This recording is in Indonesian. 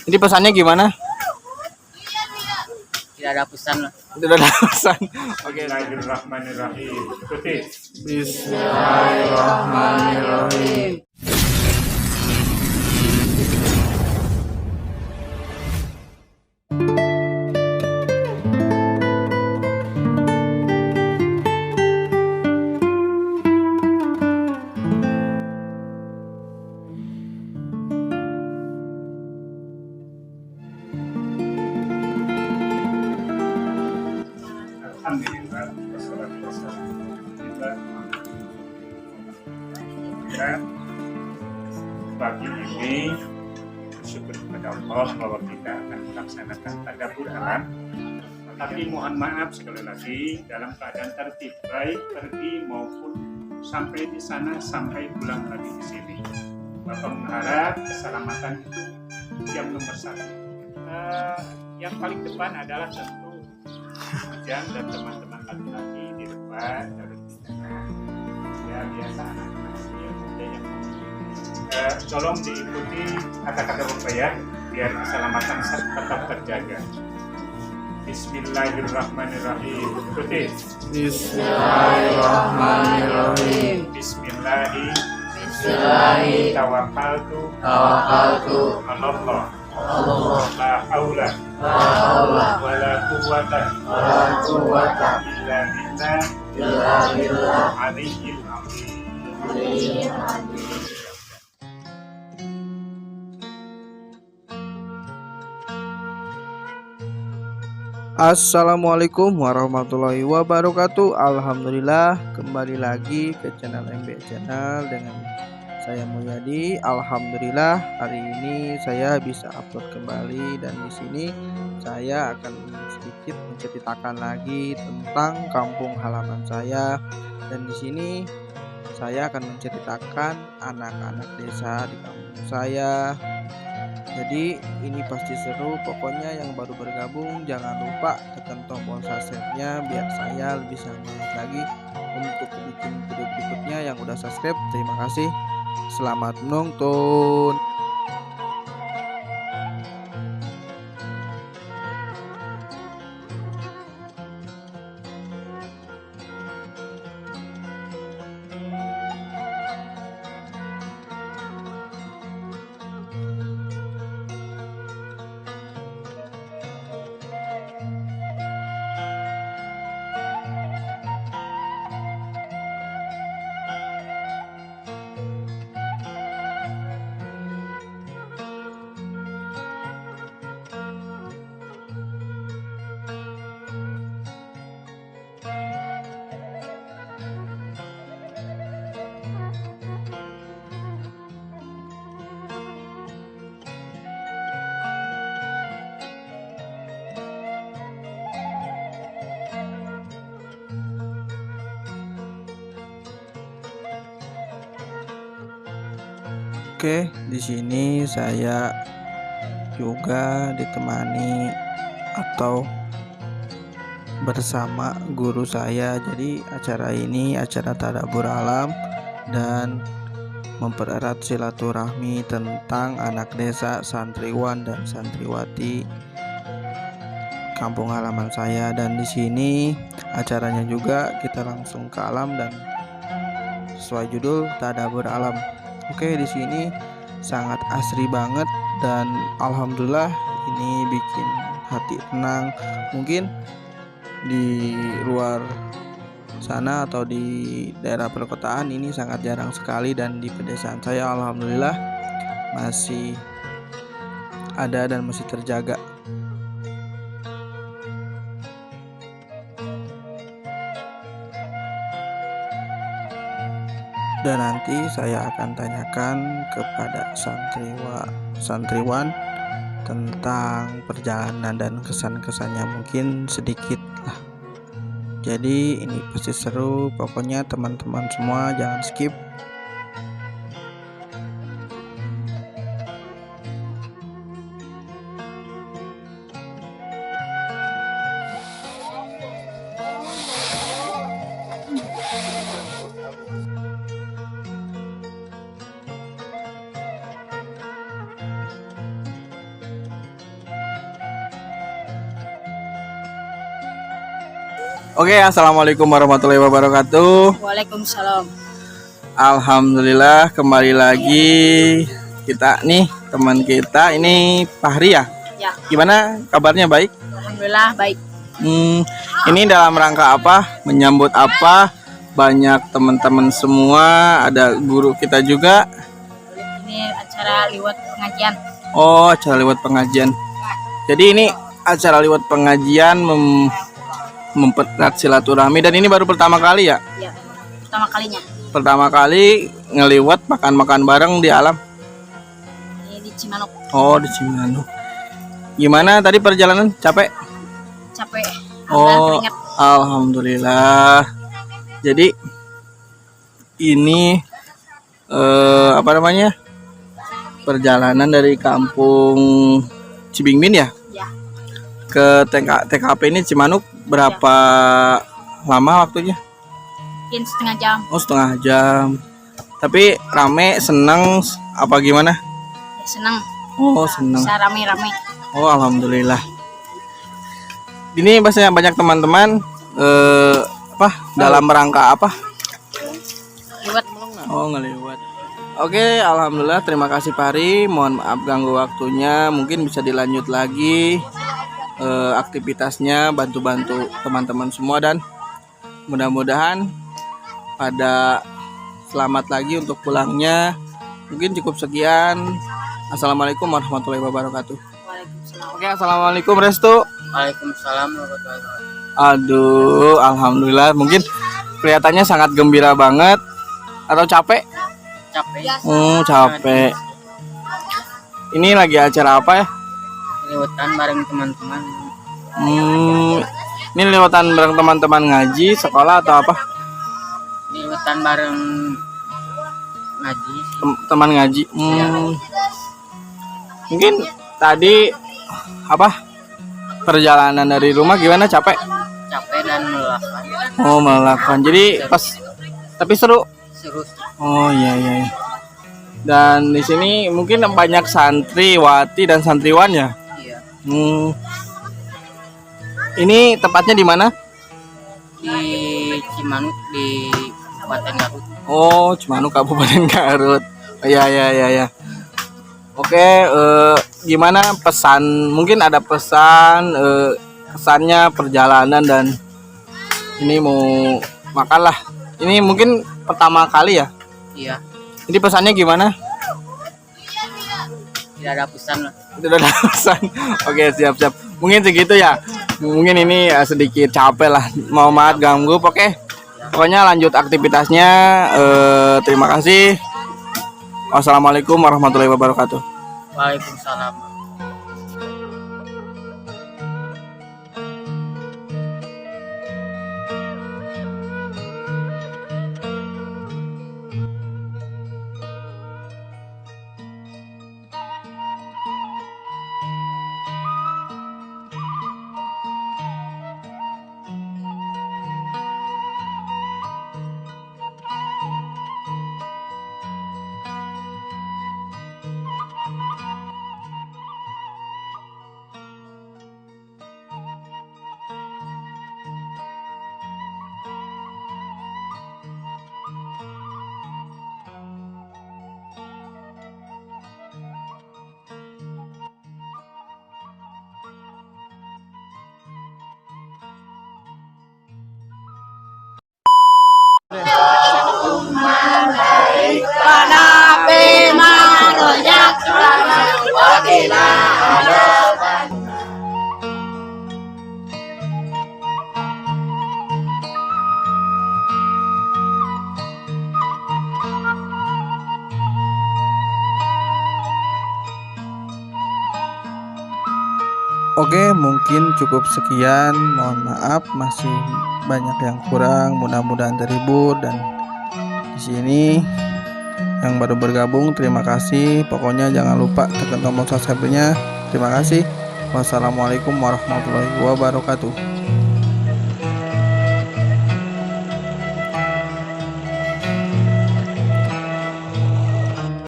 Ini pesannya gimana? Tidak ada pesan lah. Tidak ada pesan. Oke. Bismillahirrahmanirrahim. Ikuti. Bismillahirrahmanirrahim. Alhamdulillah. Wassalatu wassalamu ala Rasulillah. Pagi ini bersyukur kepada Allah bahwa kita akan melaksanakan tadabbur alam. Tapi mohon maaf sekali lagi dalam keadaan tertib, baik pergi maupun sampai di sana sampai pulang lagi di sini. Bapak mengharap keselamatan itu yang nomor satu. Yang paling depan adalah tentu Ujang dan teman-teman laki-laki di depan harus ya biasa anak-anak yang muda yang tolong diikuti kata-kata Bapak ya biar keselamatan tetap terjaga. Bismillahirrahmanirrahim. Ikuti. Bismillahirrahmanirrahim. Bismillahi. Tawakkaltu. Allah. La haula. Wala quwwata. Illa billah. Aliyyil azim. Assalamualaikum warahmatullahi wabarakatuh. Alhamdulillah kembali lagi ke channel MB Channel dengan saya Mulyadi. Alhamdulillah hari ini saya bisa upload kembali dan di sini saya akan sedikit menceritakan lagi tentang kampung halaman saya dan di sini saya akan menceritakan anak-anak desa di kampung saya. Jadi ini pasti seru, pokoknya yang baru bergabung jangan lupa tekan tombol subscribe-nya biar saya lebih semangat lagi untuk bikin video berikutnya. Yang udah subscribe terima kasih, selamat menonton. Oke, di sini saya juga ditemani atau bersama guru saya. Jadi acara ini acara tadabbur alam dan mempererat silaturahmi tentang anak desa, santriwan dan santriwati kampung halaman saya. Dan di sini acaranya juga kita langsung ke alam dan sesuai judul tadabbur alam. Oke, di sini sangat asri banget dan alhamdulillah ini bikin hati tenang. Mungkin di luar sana atau di daerah perkotaan ini sangat jarang sekali dan di pedesaan saya alhamdulillah masih ada dan masih terjaga. Dan nanti saya akan tanyakan kepada santriwan tentang perjalanan dan kesan-kesannya, mungkin sedikit lah. Jadi ini pasti seru, pokoknya teman-teman semua jangan skip. Oke, assalamualaikum warahmatullahi wabarakatuh. Waalaikumsalam. Alhamdulillah kembali lagi kita nih teman kita ini Fahri ya. Ya, Gimana kabarnya, baik? alhamdulillah baik. Ini dalam rangka apa? Menyambut apa? Banyak teman-teman semua, ada guru kita juga. Ini acara liwat pengajian. Oh, acara lewat pengajian. Jadi ini acara lewat pengajian mempererat silaturahmi, dan ini baru pertama kali ya? Ya, pertama kalinya. Pertama kali ngeliwat makan-makan bareng di alam. Ini di Cimanuk. Oh, di Cimanuk. Gimana tadi perjalanan? Capek? Capek. Oh, Keringat. alhamdulillah. Jadi ini apa namanya? Perjalanan dari kampung Cibingmin ya Ya, ke TKP ini Cimanuk berapa lama waktunya? mungkin setengah jam. Oh, setengah jam. Tapi rame, seneng apa gimana? Ya, senang. Oh, seneng. Bisa rame-rame. Oh, alhamdulillah. Ini biasanya banyak teman-teman dalam rangka apa? Liwat. Oh, ngeliwat. Oke, alhamdulillah, terima kasih Pari. Mohon maaf ganggu waktunya. Mungkin bisa dilanjut lagi aktivitasnya, bantu-bantu teman-teman semua, dan mudah-mudahan pada selamat lagi untuk pulangnya. Mungkin cukup sekian. Assalamualaikum warahmatullahi wabarakatuh. Waalaikumsalam. Oke, assalamualaikum Restu. Waalaikumsalam warahmatullahi wabarakatuh. Aduh, alhamdulillah. Mungkin kelihatannya sangat gembira banget. Atau capek? Capek. Capek. Ini lagi acara apa ya? Liwatan bareng teman-teman. Ini lewatan bareng teman-teman ngaji, sekolah atau apa? Liwatan bareng ngaji. Teman ngaji. Mungkin tadi apa? Perjalanan dari rumah gimana, capek? Capek dan melelahkan. Oh, melelahkan. Jadi pas tapi seru. Seru. Oh, iya. Dan di sini mungkin banyak santriwati dan santriwan ya. Iya. Ini tepatnya di mana? Di Cimanuk di Kabupaten Garut. Oh, Cimanuk Kabupaten Garut. Iya. Oke, gimana pesan? Mungkin ada pesan, kesannya perjalanan, dan ini mau makan lah. Ini mungkin pertama kali ya. Iya. Ini pesannya gimana? Tidak ada pesan lah. Tidak ada pesan. Oke, siap. Mungkin segitu ya. Mungkin ini sedikit capek lah. Mau maaf ganggu. Oke. Pokoknya lanjut aktivitasnya. Terima kasih. Wassalamualaikum warahmatullahi wabarakatuh. Waalaikumsalam. Oke, mungkin cukup sekian. Mohon maaf masih banyak yang kurang. Mudah-mudahan terhibur, dan di sini yang baru bergabung terima kasih. Pokoknya jangan lupa tekan tombol subscribe-nya. Terima kasih. Wassalamualaikum warahmatullahi wabarakatuh.